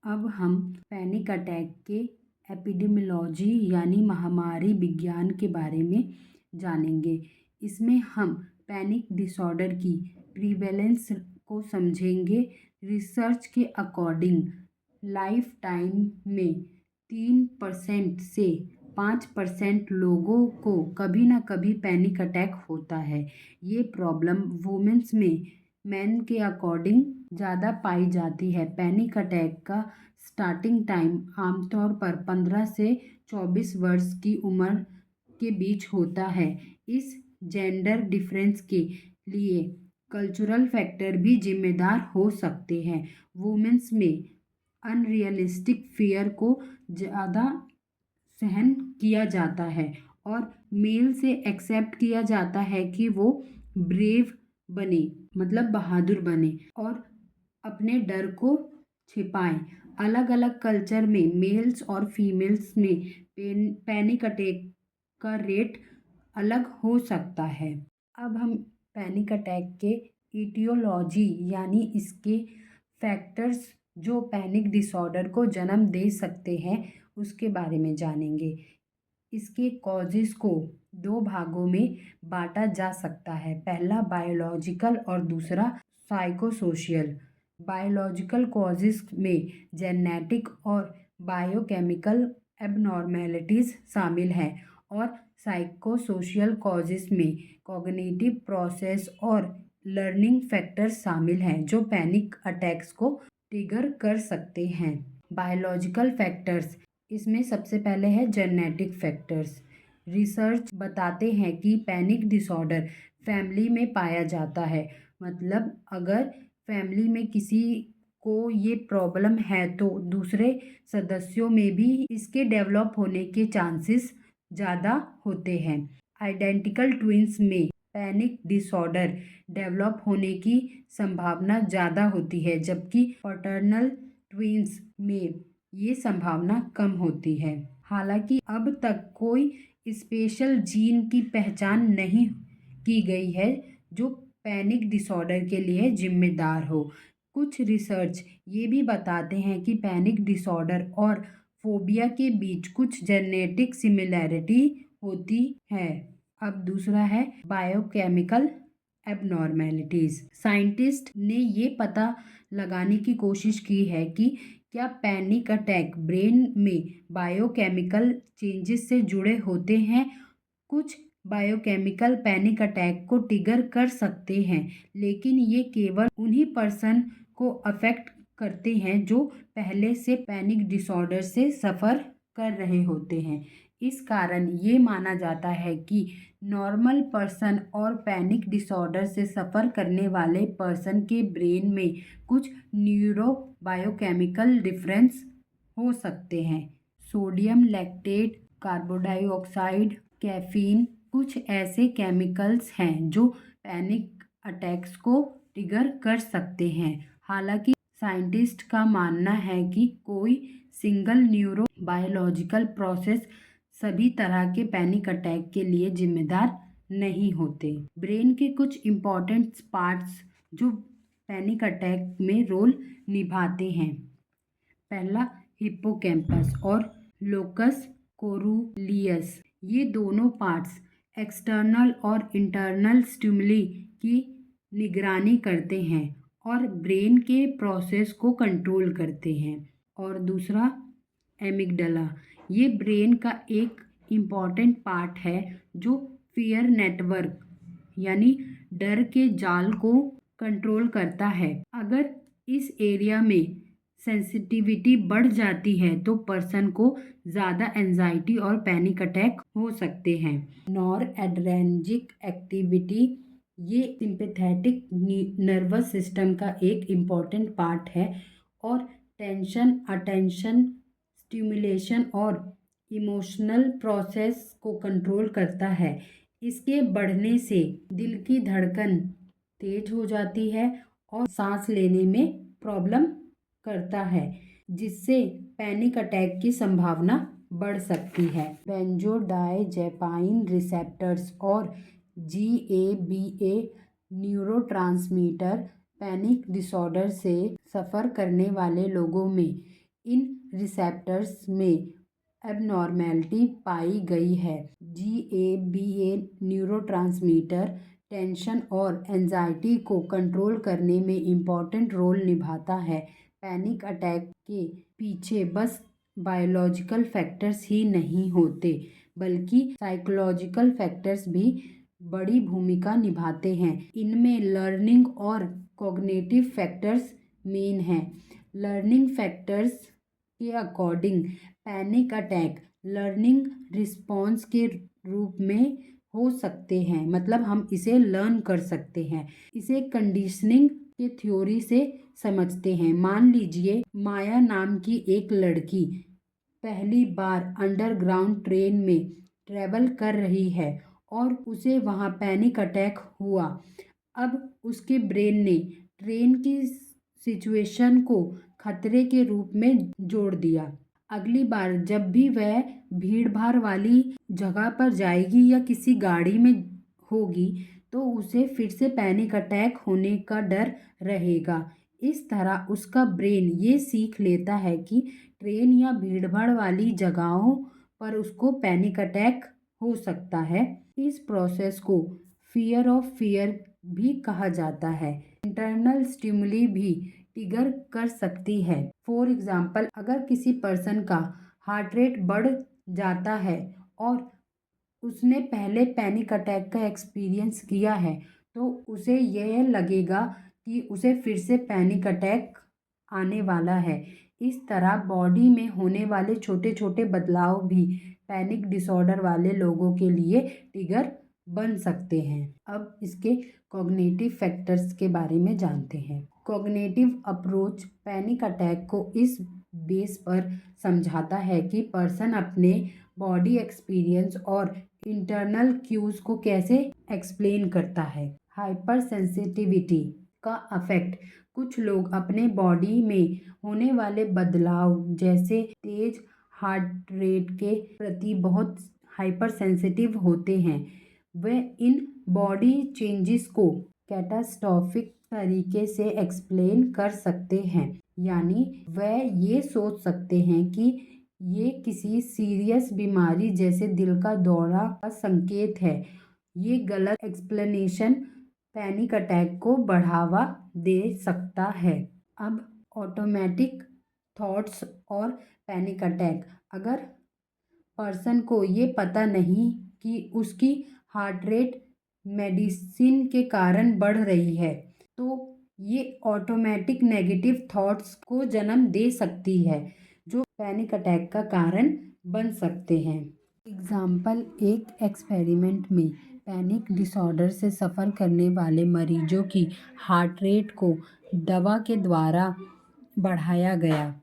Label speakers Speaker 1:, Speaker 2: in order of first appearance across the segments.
Speaker 1: अब हम panic attack के एपिडेमियोलॉजी यानी महामारी विज्ञान के बारे में जानेंगे। इसमें हम पैनिक डिसऑर्डर की प्रीवेलेंस को समझेंगे। रिसर्च के अकॉर्डिंग लाइफ टाइम में 3% से 5% लोगों को कभी ना कभी पैनिक अटैक होता है। ये प्रॉब्लम वुमेन्स में मैन के अकॉर्डिंग ज़्यादा पाई जाती है। पैनिक अटैक का स्टार्टिंग टाइम आमतौर पर 15 से 24 वर्ष की उम्र के बीच होता है। इस जेंडर डिफरेंस के लिए कल्चरल फैक्टर भी जिम्मेदार हो सकते हैं। वुमेन्स में अनरियलिस्टिक फियर को ज़्यादा सहन किया जाता है और मेल से एक्सेप्ट किया जाता है कि वो ब्रेव बने, मतलब बहादुर बने और अपने डर को छिपाएं। अलग अलग कल्चर में मेल्स और फीमेल्स में पैनिक अटैक का रेट अलग हो सकता है। अब हम पैनिक अटैक के इटियोलॉजी यानी इसके फैक्टर्स जो पैनिक डिसऑर्डर को जन्म दे सकते हैं उसके बारे में जानेंगे। इसके कॉजेज़ को 2 भागों में बांटा जा सकता है। पहला बायोलॉजिकल और दूसरा साइकोसोशियल। बायोलॉजिकल कॉजेज़ में जेनेटिक और बायोकेमिकल एबनॉर्मेलिटीज़ शामिल हैं और साइकोसोशियल कॉजेज़ में कॉग्निटिव प्रोसेस और लर्निंग फैक्टर्स शामिल हैं जो पैनिक अटैक्स को ट्रिगर कर सकते हैं। बायोलॉजिकल फैक्टर्स, इसमें सबसे पहले है जेनेटिक फैक्टर्स। रिसर्च बताते हैं कि पैनिक डिसऑर्डर फैमिली में पाया जाता है। मतलब अगर फैमिली में किसी को ये प्रॉब्लम है तो दूसरे सदस्यों में भी इसके डेवलप होने के चांसेस ज़्यादा होते हैं। आइडेंटिकल ट्विंस में पैनिक डिसऑर्डर डेवलप होने की संभावना ज़्यादा होती है जबकि पैटर्नल ट्विंस में ये संभावना कम होती है। हालांकि अब तक कोई स्पेशल जीन की पहचान नहीं की गई है जो पैनिक डिसऑर्डर के लिए जिम्मेदार हो। कुछ रिसर्च ये भी बताते हैं कि पैनिक डिसऑर्डर और फोबिया के बीच कुछ जेनेटिक सिमिलैरिटी होती है। अब दूसरा है बायोकेमिकल एबनॉर्मेलिटीज़। साइंटिस्ट ने ये पता लगाने की कोशिश की है कि क्या पैनिक अटैक ब्रेन में बायोकेमिकल चेंजेस से जुड़े होते हैं। कुछ बायोकेमिकल पैनिक अटैक को ट्रिगर कर सकते हैं लेकिन ये केवल उन्हीं पर्सन को अफेक्ट करते हैं जो पहले से पैनिक डिसऑर्डर से सफ़र कर रहे होते हैं। इस कारण ये माना जाता है कि नॉर्मल पर्सन और पैनिक डिसऑर्डर से सफ़र करने वाले पर्सन के ब्रेन में कुछ न्यूरो बायोकेमिकल डिफरेंस हो सकते हैं। Sodium lactate, carbon dioxide, caffeine कुछ ऐसे केमिकल्स हैं जो पैनिक अटैक्स को ट्रिगर कर सकते हैं। हालांकि साइंटिस्ट का मानना है कि कोई सिंगल न्यूरो बायोलॉजिकल प्रोसेस सभी तरह के पैनिक अटैक के लिए जिम्मेदार नहीं होते। ब्रेन के कुछ इम्पॉर्टेंट पार्ट्स जो पैनिक अटैक में रोल निभाते हैं। पहला हिप्पोकैम्पस और लोकस कोरूलियस। ये दोनों पार्ट्स एक्सटर्नल और इंटरनल स्टिमुली की निगरानी करते हैं और ब्रेन के प्रोसेस को कंट्रोल करते हैं। और दूसरा एमिगडाला। ये ब्रेन का एक इम्पॉर्टेंट पार्ट है जो फियर नेटवर्क यानी डर के जाल को कंट्रोल करता है। अगर इस एरिया में सेंसिटिविटी बढ़ जाती है तो पर्सन को ज़्यादा एंजाइटी और पैनिक अटैक हो सकते हैं। नॉर एड्रेनर्जिक एक्टिविटी, ये सिंपैथेटिक नर्वस सिस्टम का एक इम्पॉर्टेंट पार्ट है और टेंशन, अटेंशन, स्टिमुलेशन और इमोशनल प्रोसेस को कंट्रोल करता है। इसके बढ़ने से दिल की धड़कन तेज हो जाती है और सांस लेने में प्रॉब्लम करता है जिससे पैनिक अटैक की संभावना बढ़ सकती है। बेंजोडाइजेपाइन रिसेप्टर्स और GABA न्यूरोट्रांसमीटर पैनिक डिसऑर्डर से सफ़र करने वाले लोगों में इन रिसेप्टर्स में एबनॉर्मेलिटी पाई गई है। GABA न्यूरोट्रांसमीटर टेंशन और एंजाइटी को कंट्रोल करने में इम्पॉर्टेंट रोल निभाता है। पैनिक अटैक के पीछे बस बायोलॉजिकल फैक्टर्स ही नहीं होते, बल्कि साइकोलॉजिकल फैक्टर्स भी बड़ी भूमिका निभाते हैं। इनमें लर्निंग और कॉग्निटिव फैक्टर्स मेन हैं। लर्निंग फैक्टर्स के according panic attack learning response के रूप में हो सकते हैं, मतलब हम इसे लर्न कर सकते हैं। इसे कंडीशनिंग के थ्योरी से समझते हैं। मान लीजिए माया नाम की एक लड़की पहली बार अंडरग्राउंड ट्रेन में ट्रैवल कर रही है और उसे वहाँ पैनिक अटैक हुआ। अब उसके ब्रेन ने ट्रेन की सिचुएशन को खतरे के रूप में जोड़ दिया। अगली बार जब भी वह भीड़ भाड़ वाली जगह पर जाएगी या किसी गाड़ी में होगी तो उसे फिर से पैनिक अटैक होने का डर रहेगा। इस तरह उसका ब्रेन ये सीख लेता है कि ट्रेन या भीड़ भाड़ वाली जगहों पर उसको पैनिक अटैक हो सकता है। इस प्रोसेस को फियर ऑफ फियर भी कहा जाता है। इंटरनल स्टिमुली भी ट्रिगर कर सकती है। फॉर एग्जाम्पल, अगर किसी पर्सन का हार्ट रेट बढ़ जाता है और उसने पहले पैनिक अटैक का एक्सपीरियंस किया है तो उसे यह लगेगा कि उसे फिर से पैनिक अटैक आने वाला है। इस तरह बॉडी में होने वाले छोटे छोटे बदलाव भी पैनिक डिसऑर्डर वाले लोगों के लिए ट्रिगर बन सकते हैं। अब इसके कॉग्निटिव फैक्टर्स के बारे में जानते हैं। कॉग्निटिव अप्रोच पैनिक अटैक को इस बेस पर समझाता है कि पर्सन अपने बॉडी एक्सपीरियंस और इंटरनल क्यूज को कैसे एक्सप्लेन करता है। हाइपर सेंसिटिविटी का अफेक्ट, कुछ लोग अपने बॉडी में होने वाले बदलाव जैसे तेज हार्ट रेट के प्रति बहुत हाइपर सेंसिटिव होते हैं। वे इन बॉडी चेंजेस को कैटास्ट्रॉफिक तरीके से एक्सप्लेन कर सकते हैं, यानी वह ये सोच सकते हैं कि ये किसी सीरियस बीमारी जैसे दिल का दौरा का संकेत है। ये गलत एक्सप्लेनेशन पैनिक अटैक को बढ़ावा दे सकता है। अब ऑटोमेटिक थॉट्स और पैनिक अटैक, अगर पर्सन को ये पता नहीं कि उसकी हार्ट रेट मेडिसिन के कारण बढ़ रही है तो ये ऑटोमेटिक नेगेटिव थॉट्स को जन्म दे सकती है जो पैनिक अटैक का कारण बन सकते हैं। एग्जाम्पल, एक एक्सपेरिमेंट में पैनिक डिसऑर्डर से सफ़र करने वाले मरीजों की हार्ट रेट को दवा के द्वारा बढ़ाया गया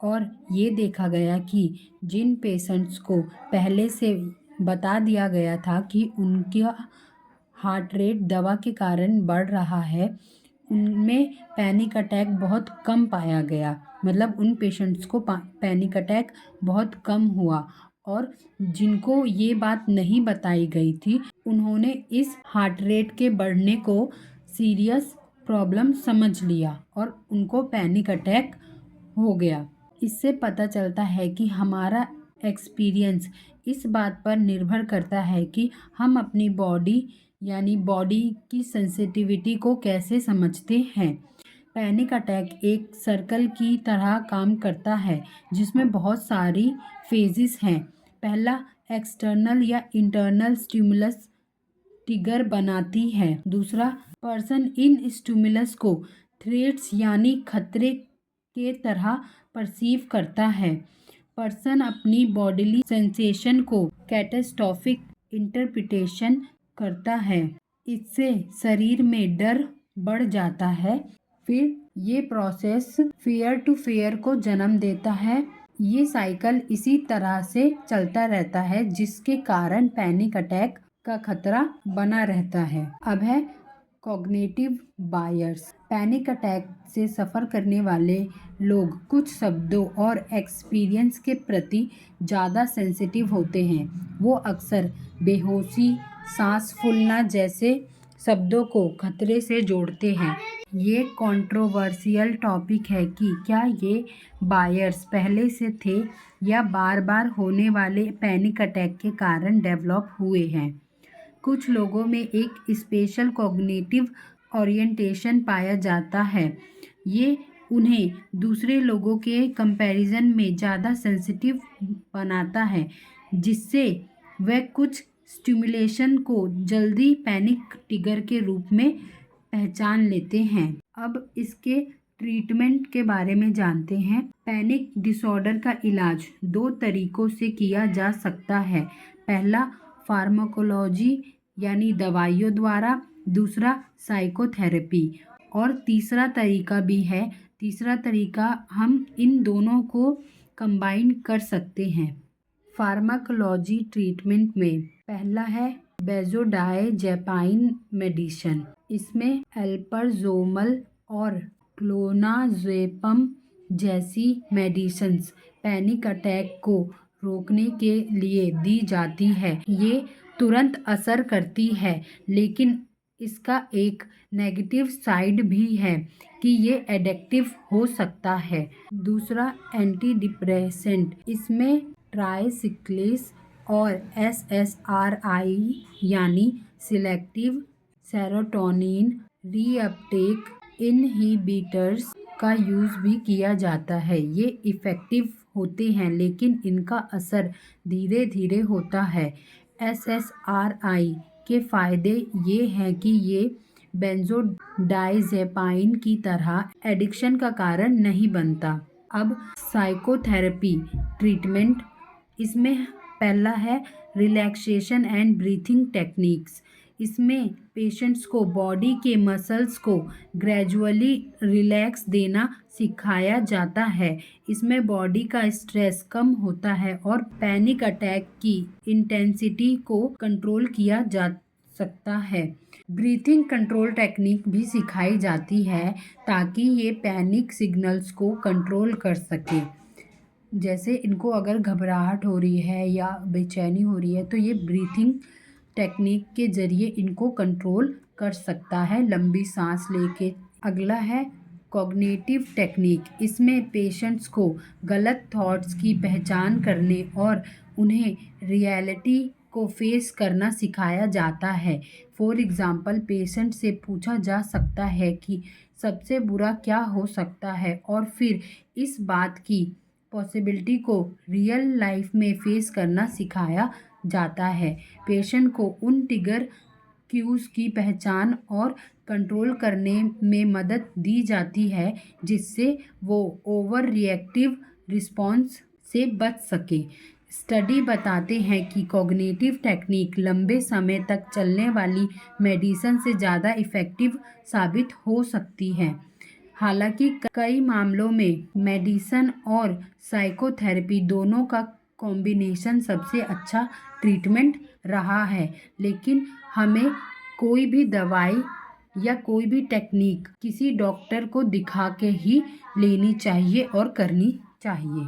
Speaker 1: और ये देखा गया कि जिन पेशेंट्स को पहले से बता दिया गया था कि उनका हार्ट रेट दवा के कारण बढ़ रहा है, उनमें पैनिक अटैक बहुत कम पाया गया। मतलब उन पेशेंट्स को पैनिक अटैक बहुत कम हुआ और जिनको ये बात नहीं बताई गई थी उन्होंने इस हार्ट रेट के बढ़ने को सीरियस प्रॉब्लम समझ लिया और उनको पैनिक अटैक हो गया। इससे पता चलता है कि हमारा एक्सपीरियंस इस बात पर निर्भर करता है कि हम अपनी बॉडी यानी बॉडी की सेंसिटिविटी को कैसे समझते हैं। पैनिक अटैक एक सर्कल की तरह काम करता है जिसमें बहुत सारी फेजेस हैं। पहला, एक्सटर्नल या इंटरनल स्टिमुलस ट्रिगर बनाती है। दूसरा, पर्सन इन स्टिमुलस को थ्रेट्स यानी खतरे के तरह परसीव करता है। पर्सन अपनी बॉडीली सेंसेशन को कैटास्ट्रॉफिक इंटरप्रिटेशन करता है। इससे शरीर में डर बढ़ जाता है। फिर ये प्रोसेस फियर टू फियर को जन्म देता है। ये साइकिल इसी तरह से चलता रहता है जिसके कारण पैनिक अटैक का खतरा बना रहता है। अब है कॉग्निटिव बायर्स। पैनिक अटैक से सफ़र करने वाले लोग कुछ शब्दों और एक्सपीरियंस के प्रति ज़्यादा सेंसिटिव होते हैं। वो अक्सर बेहोशी, सांस फूलना जैसे शब्दों को खतरे से जोड़ते हैं। ये कंट्रोवर्शियल टॉपिक है कि क्या ये बायर्स पहले से थे या बार बार होने वाले पैनिक अटैक के कारण डेवलप हुए हैं। कुछ लोगों में एक स्पेशल कॉग्निटिव ओरिएंटेशन पाया जाता है। ये उन्हें दूसरे लोगों के कंपैरिजन में ज़्यादा सेंसिटिव बनाता है, जिससे वे कुछ स्टिमुलेशन को जल्दी पैनिक ट्रिगर के रूप में पहचान लेते हैं। अब इसके ट्रीटमेंट के बारे में जानते हैं। पैनिक डिसऑर्डर का इलाज 2 तरीकों से किया जा सकता है। पहला फार्माकोलॉजी यानी दवाइयों द्वारा, दूसरा साइकोथेरेपी, और तीसरा तरीका भी है। तीसरा तरीका हम इन दोनों को कंबाइन कर सकते हैं। फार्माकोलॉजी ट्रीटमेंट में पहला है बेंजोडाइजेपाइन मेडिसिन। इसमें एल्प्राजोमल और क्लोनाजेपम जैसी मेडिसिन्स पैनिक अटैक को रोकने के लिए दी जाती है। ये तुरंत असर करती है, लेकिन इसका एक नेगेटिव साइड भी है कि ये एडिक्टिव हो सकता है। दूसरा एंटी डिप्रेसेंट। इसमें ट्राइसिक्लिस और SSRI यानी सिलेक्टिव सेरोटोनिन रीअपटेक इनहिबिटर्स का यूज़ भी किया जाता है। ये इफ़ेक्टिव होते हैं, लेकिन इनका असर धीरे धीरे होता है। SSRI के फ़ायदे ये हैं कि ये बेंजोडाइजेपाइन की तरह एडिक्शन का कारण नहीं बनता। अब साइकोथेरेपी ट्रीटमेंट। इसमें पहला है रिलैक्सेशन एंड ब्रीथिंग टेक्निक्स। इसमें पेशेंट्स को बॉडी के मसल्स को ग्रेजुअली रिलैक्स देना सिखाया जाता है। इसमें बॉडी का स्ट्रेस कम होता है और पैनिक अटैक की इंटेंसिटी को कंट्रोल किया जा सकता है। ब्रीथिंग कंट्रोल टेक्निक भी सिखाई जाती है ताकि ये पैनिक सिग्नल्स को कंट्रोल कर सके। जैसे इनको अगर घबराहट हो रही है या बेचैनी हो रही है तो ये ब्रीथिंग टेक्निक के ज़रिए इनको कंट्रोल कर सकता है, लंबी सांस लेके। अगला है कॉग्निटिव टेक्निक। इसमें पेशेंट्स को गलत थॉट्स की पहचान करने और उन्हें रियलिटी को फेस करना सिखाया जाता है। फॉर एग्ज़ाम्पल, पेशेंट से पूछा जा सकता है कि सबसे बुरा क्या हो सकता है और फिर इस बात की पॉसिबिलिटी को रियल लाइफ में फेस करना सिखाया जाता है। पेशेंट को उन ट्रिगर क्यूज़ की पहचान और कंट्रोल करने में मदद दी जाती है, जिससे वो ओवर रिएक्टिव रिस्पॉन्स से बच सके। स्टडी बताते हैं कि कॉग्निटिव टेक्निक लंबे समय तक चलने वाली मेडिसिन से ज़्यादा इफ़ेक्टिव साबित हो सकती है। हालांकि कई मामलों में मेडिसिन और साइकोथेरेपी दोनों का कॉम्बिनेशन सबसे अच्छा ट्रीटमेंट रहा है, लेकिन हमें कोई भी दवाई या कोई भी टेक्निक किसी डॉक्टर को दिखा के ही लेनी चाहिए और करनी चाहिए।